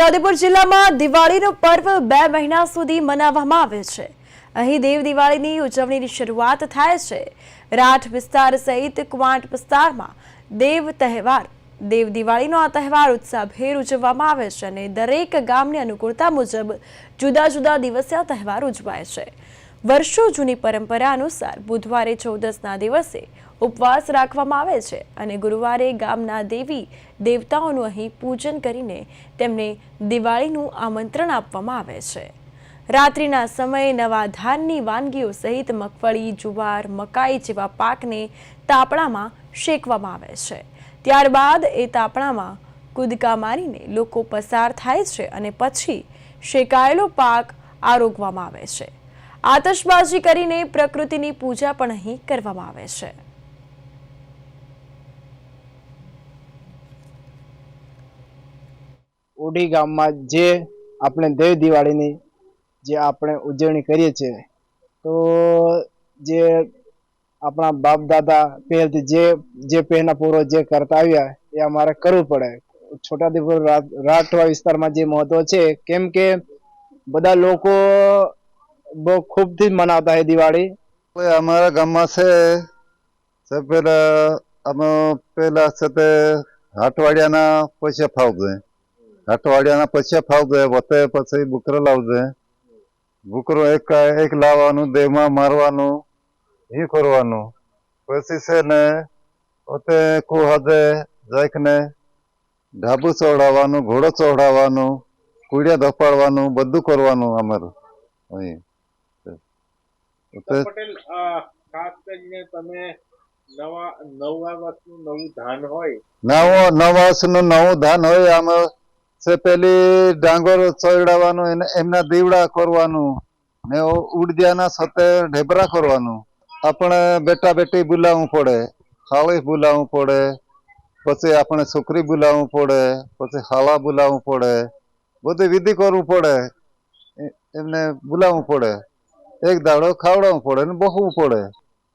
છોટાઉદેપુર જિલ્લામાં દિવાળીનો પર્વ 2 મહિના સુધી મનાવવામાં આવે છે। અહીં દેવ દિવાળીની ઉજવણીની શરૂઆત થાય છે। રાઠ વિસ્તાર સહિત ક્વાંટ વિસ્તારમાં દેવ દિવાળીનો આ તહેવાર ઉત્સાહભેર ઉજવવામાં આવે છે અને દરેક ગામની અનુકૂળતા મુજબ જુદા જુદા દિવસે આ તહેવાર ઉજવાય છે। વર્ષો જૂની પરંપરા અનુસાર બુધવારે 14ના દિવસે ઉપવાસ રાખવામાં આવે છે અને ગુરુવારે ગામના દેવી દેવતાઓનું અહીં પૂજન કરીને તેમને દિવાળીનું આમંત્રણ આપવામાં આવે છે। રાત્રિના સમયે નવા ધાનની વાનગીઓ સહિત મગફળી, જુવાર, મકાઈ જેવા પાકને તાપણામાં શેકવામાં આવે છે। ત્યારબાદ એ તાપણામાં કૂદકા મારીને લોકો પસાર થાય છે અને પછી શેકાયેલો પાક આરોગવામાં આવે છે। આતશબાજી કરીને પ્રકૃતિની પૂજા પણ અહીં કરવામાં આવે છે। ઉડી ગામમાં જે આપણે દેવ દિવાળીની જે આપણે ઉજવણી કરીએ છીએ તો જે આપણા બાપ દાદા પહેલથી જે પહેલા પૂર્વજ જે કરતા આવ્યા એ અમારે કરવું પડે। છોટાઉદેપુર રાઠવા વિસ્તારમાં જે મહત્વ છે કેમ કે બધા લોકો બહુ ખૂબથી મનાવતા है દિવાળી। हमारा गाँव से पेला से हाटवाड़िया पैसा फावजे हाटवाड़िया पैसा फावजे वते पछी बुकरो लावजे बुकरो एक लाववानुं देव में मारवानुं ही करवानुं पछी से ने ओते कुहाजे जायकने ढाबू चढ़ाववानुं घोड़ो चढ़ाववानुं कूड़िया धपाड़वानुं बधुं करवानुं अमारुं अहीं। પટેલ ખાસ કરીને તમે નવા વર્ષનું નવું ધાન હોય નવા વર્ષનું નવું ધાન હોય આમાં સે પેલી ડાંગર ચડાવવાનું એમના દીવડા કરવાનું ને ઉડદિયાના સાથે ઢેબરા કરવાનું આપણે બેટા બેટી બોલાવવું પડે ખાળી બોલાવવું પડે પછી આપણે છોકરી બોલાવવું પડે પછી હાલા બોલાવવું પડે બધી વિધિ કરવું પડે એમને બોલાવવું પડે एक दाड़ो खावड़ावू पड़े ने बहवू पड़े।